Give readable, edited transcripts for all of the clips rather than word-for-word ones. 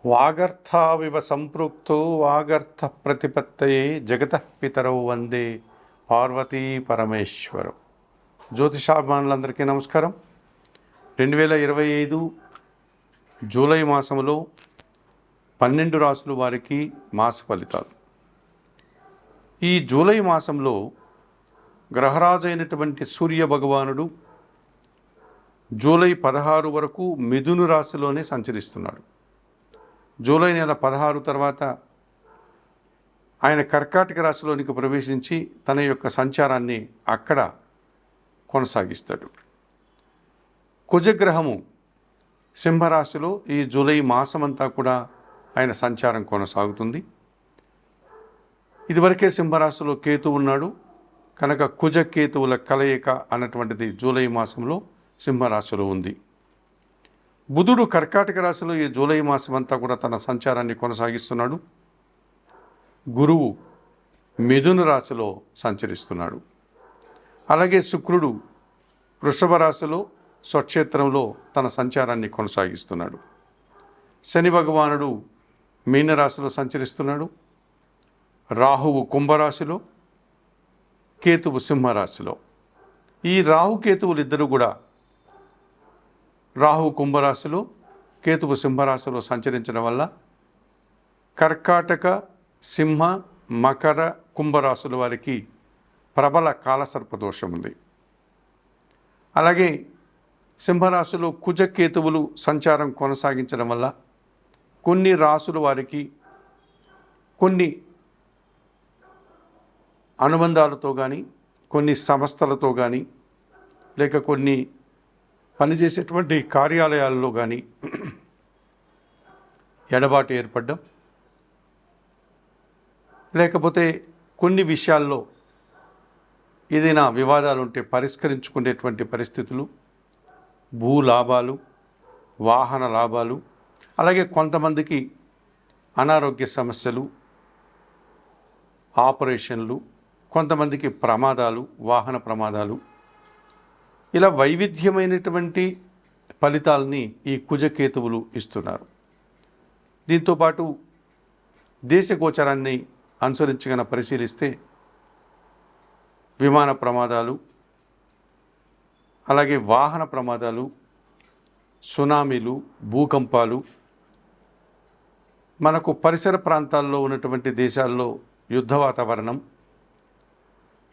వాగర్థావివ సంపృక్తో వాగర్థ ప్రతిపత్తయే జగతః పితరౌ వందే పార్వతీ పరమేశ్వరం. జ్యోతిషాభిమానులందరికీ నమస్కారం. 2025 జూలై మాసంలో 12 రాసుల వారికి మాస ఫలితాలు. ఈ జూలై మాసంలో గ్రహరాజు అయినటువంటి సూర్య భగవానుడు జూలై 16 వరకు మిథున రాశిలోనే సంచరిస్తున్నాడు. జూలై నెల 16 తర్వాత ఆయన కర్కాటక రాశిలోనికి ప్రవేశించి తన యొక్క సంచారాన్ని అక్కడ కొనసాగిస్తాడు. కుజగ్రహము సింహరాశిలో ఈ జూలై మాసమంతా కూడా ఆయన సంచారం కొనసాగుతుంది. ఇదివరకే సింహరాశిలో కేతు ఉన్నాడు కనుక కుజ కేతువుల కలయిక అన్నటువంటిది జూలై మాసంలో సింహరాశిలో ఉంది. బుధుడు కర్కాటక రాశిలో ఈ జూలై మాసం అంతా కూడా తన సంచారాన్ని కొనసాగిస్తున్నాడు. గురువు మిథున రాశిలో సంచరిస్తున్నాడు. అలాగే శుక్రుడు వృషభ రాశిలో స్వక్షేత్రంలో తన సంచారాన్ని కొనసాగిస్తున్నాడు. శని భగవానుడు మీనరాశిలో సంచరిస్తున్నాడు. రాహువు కుంభరాశిలో, కేతువు సింహరాశిలో. ఈ రాహుకేతువులు ఇద్దరు కూడా రాహు కుంభరాశిలో, కేతువు సింహరాశిలో సంచరించడం వల్ల కర్కాటక, సింహ, మకర, కుంభరాశుల వారికి ప్రబల కాలసర్పదోషం ఉంది. అలాగే సింహరాశిలో కుజకేతువులు సంచారం కొనసాగించడం వల్ల కొన్ని రాశుల వారికి కొన్ని అనుబంధాలతో కానీ, కొన్ని సంస్థలతో కానీ, లేక కొన్ని పనిచేసేటువంటి కార్యాలయాల్లో కానీ ఎడబాటు ఏర్పడడం, లేకపోతే కొన్ని విషయాల్లో ఏదైనా వివాదాలు ఉంటే పరిష్కరించుకునేటువంటి పరిస్థితులు, భూ లాభాలు, వాహన లాభాలు, అలాగే కొంతమందికి అనారోగ్య సమస్యలు, ఆపరేషన్లు, కొంతమందికి ప్రమాదాలు, వాహన ప్రమాదాలు, ఇలా వైవిధ్యమైనటువంటి ఫలితాలని ఈ కుజకేతువులు ఇస్తున్నారు. దీంతోపాటు దేశ గోచరాన్ని అనుసరించగన పరిశీలిస్తే విమాన ప్రమాదాలు, అలాగే వాహన ప్రమాదాలు, సునామీలు, భూకంపాలు, మనకు పరిసర ప్రాంతాల్లో ఉన్నటువంటి దేశాల్లో యుద్ధ వాతావరణం,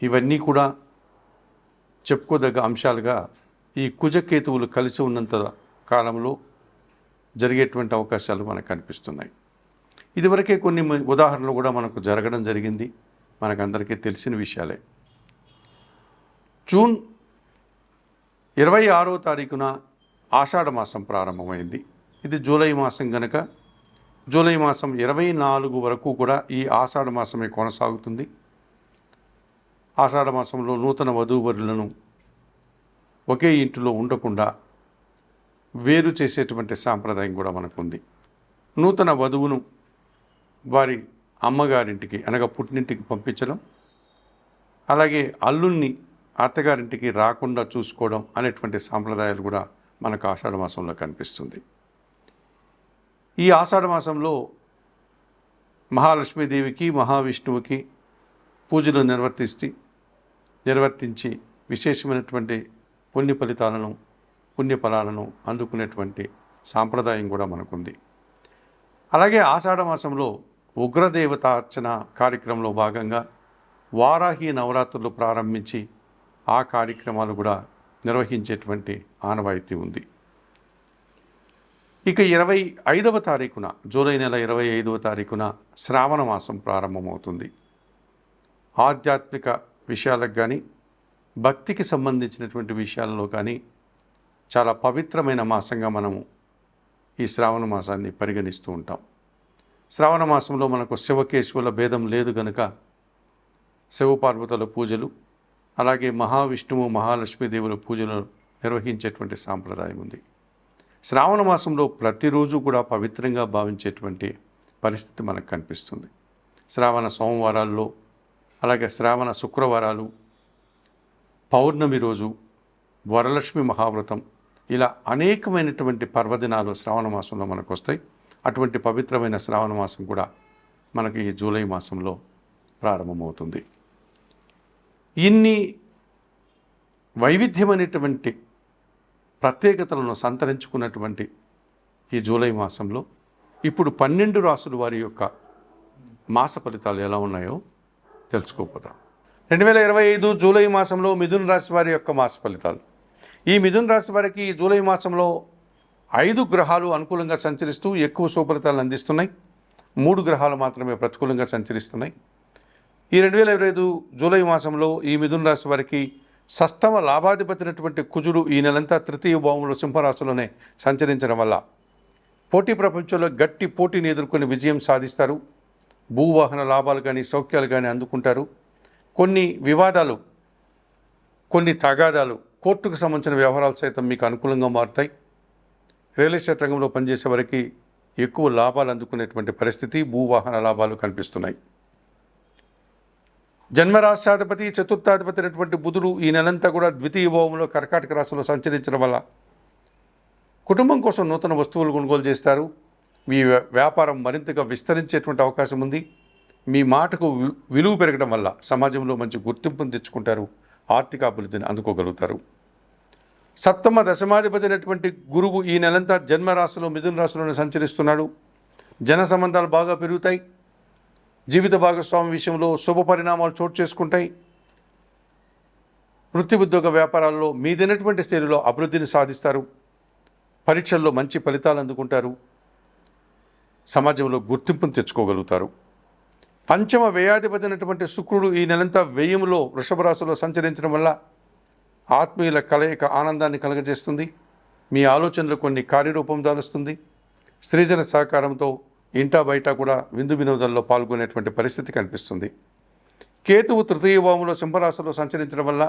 ఇవన్నీ కూడా చెప్పుకోదగ్గ అంశాలుగా ఈ కుజకేతువులు కలిసి ఉన్నంత కాలంలో జరిగేటువంటి అవకాశాలు మనకు కనిపిస్తున్నాయి. ఇదివరకే కొన్ని ఉదాహరణలు కూడా మనకు జరగడం జరిగింది, మనకందరికీ తెలిసిన విషయాలే. జూన్ 26వ తారీఖున ఆషాఢ మాసం ప్రారంభమైంది. ఇది జూలై మాసం కనుక జూలై మాసం 24 వరకు కూడా ఈ ఆషాఢ మాసమే కొనసాగుతుంది. ఆషాఢ మాసంలో నూతన వధూవరులను ఒకే ఇంటిలో ఉండకుండా వేరు చేసేటువంటి సాంప్రదాయం కూడా మనకుంది. నూతన వధువును వారి అమ్మగారింటికి అనగా పుట్టినింటికి పంపించడం, అలాగే అల్లుణ్ణి అత్తగారింటికి రాకుండా చూసుకోవడం అనేటువంటి సాంప్రదాయాలు కూడా మనకు ఆషాఢ మాసంలో కనిపిస్తుంది. ఈ ఆషాఢ మాసంలో మహాలక్ష్మీదేవికి, మహావిష్ణువుకి పూజలు నిర్వర్తించి విశేషమైనటువంటి పుణ్యఫలాలను అందుకునేటువంటి సాంప్రదాయం కూడా మనకుంది. అలాగే ఆషాఢ మాసంలో ఉగ్రదేవతార్చన కార్యక్రమంలో భాగంగా వారాహి నవరాత్రులు ప్రారంభించి ఆ కార్యక్రమాలు కూడా నిర్వహించేటువంటి ఆనవాయితీ ఉంది. ఇక 25వ తారీఖున జూలై నెల 25వ తారీఖున శ్రావణ మాసం ప్రారంభమవుతుంది. ఆధ్యాత్మిక విషయాలకు కానీ, భక్తికి సంబంధించినటువంటి విషయాల్లో కానీ చాలా పవిత్రమైన మాసంగా మనము ఈ శ్రావణ మాసాన్ని పరిగణిస్తూ ఉంటాం. శ్రావణ మాసంలో మనకు శివకేశవుల భేదం లేదు కనుక శివపార్వతుల పూజలు, అలాగే మహావిష్ణువు, మహాలక్ష్మీదేవుల పూజలు నిర్వహించేటువంటి సాంప్రదాయం ఉంది. శ్రావణ మాసంలో ప్రతిరోజు కూడా పవిత్రంగా భావించేటువంటి పరిస్థితి మనకు కనిపిస్తుంది. శ్రావణ సోమవారాల్లో, అలాగే శ్రావణ శుక్రవారాలు, పౌర్ణమి రోజు, వరలక్ష్మి మహావ్రతం, ఇలా అనేకమైనటువంటి పర్వదినాలు శ్రావణ మాసంలో మనకు వస్తాయి. అటువంటి పవిత్రమైన శ్రావణ మాసం కూడా మనకి ఈ జూలై మాసంలో ప్రారంభమవుతుంది. ఇన్ని వైవిధ్యమైనటువంటి ప్రత్యేకతలను సంతరించుకున్నటువంటి ఈ జూలై మాసంలో ఇప్పుడు 12 రాసుల వారి యొక్క మాస ఫలితాలు ఎలా ఉన్నాయో తెలుసుకోపోతాం. 2025 జూలై మాసంలో మిథున రాశి వారి యొక్క మాస ఫలితాలు. ఈ మిథున రాశి వారికి ఈ జూలై మాసంలో 5 గ్రహాలు అనుకూలంగా సంచరిస్తూ ఎక్కువ శుభఫలితాలను అందిస్తున్నాయి. 3 గ్రహాలు మాత్రమే ప్రతికూలంగా సంచరిస్తున్నాయి. ఈ 2025 జూలై మాసంలో ఈ మిథున రాశి వారికి షష్టమ లాభాధిపతినటువంటి కుజుడు ఈ నెలంతా తృతీయ భావంలో సింహరాశిలోనే సంచరించడం వల్ల పోటీ ప్రపంచంలో గట్టి పోటీని ఎదుర్కొని విజయం సాధిస్తారు. భూవాహన లాభాలు కానీ సౌఖ్యాలు కానీ అందుకుంటారు. కొన్ని వివాదాలు, కొన్ని తగాదాలు, కోర్టుకు సంబంధించిన వ్యవహారాలు సైతం మీకు అనుకూలంగా మారుతాయి. రియల్ ఎస్టేట్ రంగంలో పనిచేసే వారికి ఎక్కువ లాభాలు అందుకునేటువంటి పరిస్థితి, భూవాహన లాభాలు కనిపిస్తున్నాయి. జన్మరాశ్యాధిపతి చతుర్థాధిపతి అయినటువంటి బుధుడు ఈ నెలంతా కూడా ద్వితీయ భావంలో కర్కాటక రాశిలో సంచరించడం వల్ల కుటుంబం కోసం నూతన వస్తువులు కొనుగోలు చేస్తారు. మీ వ్యాపారం మరింతగా విస్తరించేటువంటి అవకాశం ఉంది. మీ మాటకు విలువ పెరగడం వల్ల సమాజంలో మంచి గుర్తింపును తెచ్చుకుంటారు. ఆర్థిక అభివృద్ధిని అందుకోగలుగుతారు. సప్తమ దశమాధిపతి అయినటువంటి గురువు ఈ నెలంతా జన్మరాశిలో మిథున రాశిలోనే సంచరిస్తున్నాడు. జన సంబంధాలు బాగా పెరుగుతాయి. జీవిత భాగస్వామి విషయంలో శుభ పరిణామాలు చోటు చేసుకుంటాయి. వృత్తి ఉద్యోగ వ్యాపారాల్లో మీదైనటువంటి స్థితిలో అభివృద్ధిని సాధిస్తారు. పరీక్షల్లో మంచి ఫలితాలు అందుకుంటారు. సమాజంలో గుర్తింపును తెచ్చుకోగలుగుతారు. పంచమ వ్యయాధిపతి అయినటువంటి శుక్రుడు ఈ నెలంతా వ్యయములో వృషభ రాశిలో సంచరించడం వల్ల ఆత్మీయుల కలయిక ఆనందాన్ని కలగజేస్తుంది. మీ ఆలోచనలు కొన్ని కార్యరూపం దాలుస్తుంది. స్త్రీజన సహకారంతో ఇంటా బయట కూడా విందు వినోదాల్లో పాల్గొనేటువంటి పరిస్థితి కనిపిస్తుంది. కేతువు తృతీయ భావంలో సింహరాశిలో సంచరించడం వల్ల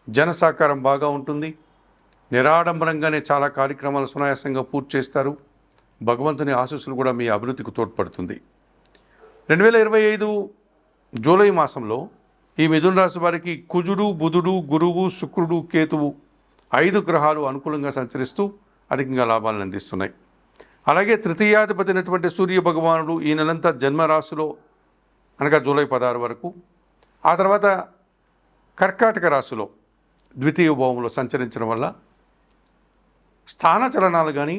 జన సహకారం బాగా ఉంటుంది. నిరాడంబరంగానే చాలా కార్యక్రమాలు సునాయాసంగా పూర్తి చేస్తారు. భగవంతుని ఆశీస్సులు కూడా మీ అభివృద్ధికి తోడ్పడుతుంది. 2025 జూలై మాసంలో ఈ మిథున రాశి వారికి కుజుడు, బుధుడు, గురువు, శుక్రుడు, కేతువు 5 గ్రహాలు అనుకూలంగా సంచరిస్తూ అధికంగా లాభాలను అందిస్తున్నాయి. అలాగే తృతీయాధిపతి అయినటువంటి సూర్య భగవానుడు ఈ నెలంతా జన్మరాశిలో అనగా జూలై 16 వరకు, ఆ తర్వాత కర్కాటక రాశిలో ద్వితీయ భావంలో సంచరించడం వల్ల స్థానచలనాలు కానీ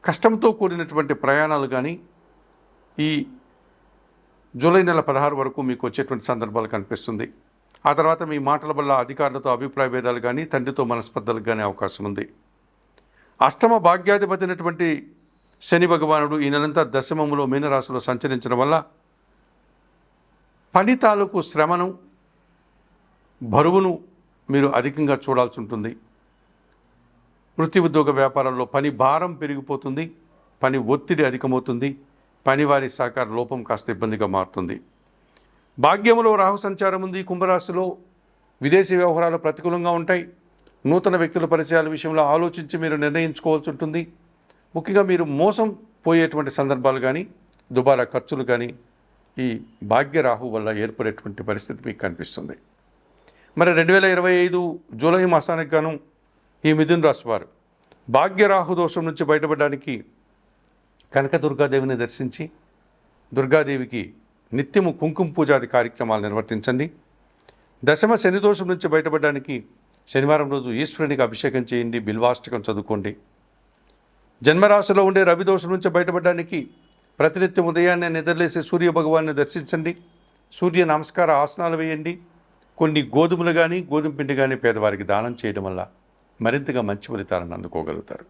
కష్టంతో కూడినటువంటి ప్రయాణాలు కానీ ఈ జూలై నెల 16 వరకు మీకు వచ్చేటువంటి సందర్భాలు కనిపిస్తుంది. ఆ తర్వాత మీ మాటల వల్ల అధికారులతో అభిప్రాయ భేదాలు కానీ తండ్రితో మనస్పర్ధలకు కానీ అవకాశం ఉంది. అష్టమ భాగ్యాధిపతి అయినటువంటి శని భగవానుడు ఈ నెలంతా దశమములో మీనరాశిలో సంచరించడం వల్ల పని తాలూకు శ్రమను, బరువును మీరు అధికంగా చూడాల్సి ఉంటుంది. వృత్తి ఉద్యోగ వ్యాపారాల్లో పని భారం పెరిగిపోతుంది. పని ఒత్తిడి అధికమవుతుంది. పనివారి సహకార లోపం కాస్త ఇబ్బందిగా మారుతుంది. భాగ్యములో రాహు సంచారం ఉంది. కుంభరాశిలో విదేశీ వ్యవహారాలు ప్రతికూలంగా ఉంటాయి. నూతన వ్యక్తుల పరిచయాల విషయంలో ఆలోచించి మీరు నిర్ణయించుకోవాల్సి ఉంటుంది. ముఖ్యంగా మీరు మోసం పోయేటువంటి సందర్భాలు కానీ దుబారా ఖర్చులు కానీ ఈ భాగ్య రాహు వల్ల ఏర్పడేటువంటి పరిస్థితి మీకు కనిపిస్తుంది. మరి 2025 జూలై మాసానికి గాను ఈ మిథున రాశి వారు భాగ్యరాహు దోషం నుంచి బయటపడడానికి కనకదుర్గాదేవిని దర్శించి దుర్గాదేవికి నిత్యము కుంకుమ పూజాది కార్యక్రమాలు నిర్వర్తించండి. దశమ శని దోషం నుంచి బయటపడడానికి శనివారం రోజు ఈశ్వరునికి అభిషేకం చేయండి. బిల్వాష్టకం చదువుకోండి. జన్మరాశిలో ఉండే రవి దోషం నుంచి బయటపడడానికి ప్రతినిత్యం ఉదయాన్నే నిద్రలేసి సూర్య భగవాన్ని దర్శించండి. సూర్య నమస్కార ఆసనాలు వేయండి. కొన్ని గోధుమలు కానీ గోధుమ పిండి కానీ పేదవారికి దానం చేయడం వల్ల మరింతగా మంచి ఫలితాలను అందుకోగలుగుతారు.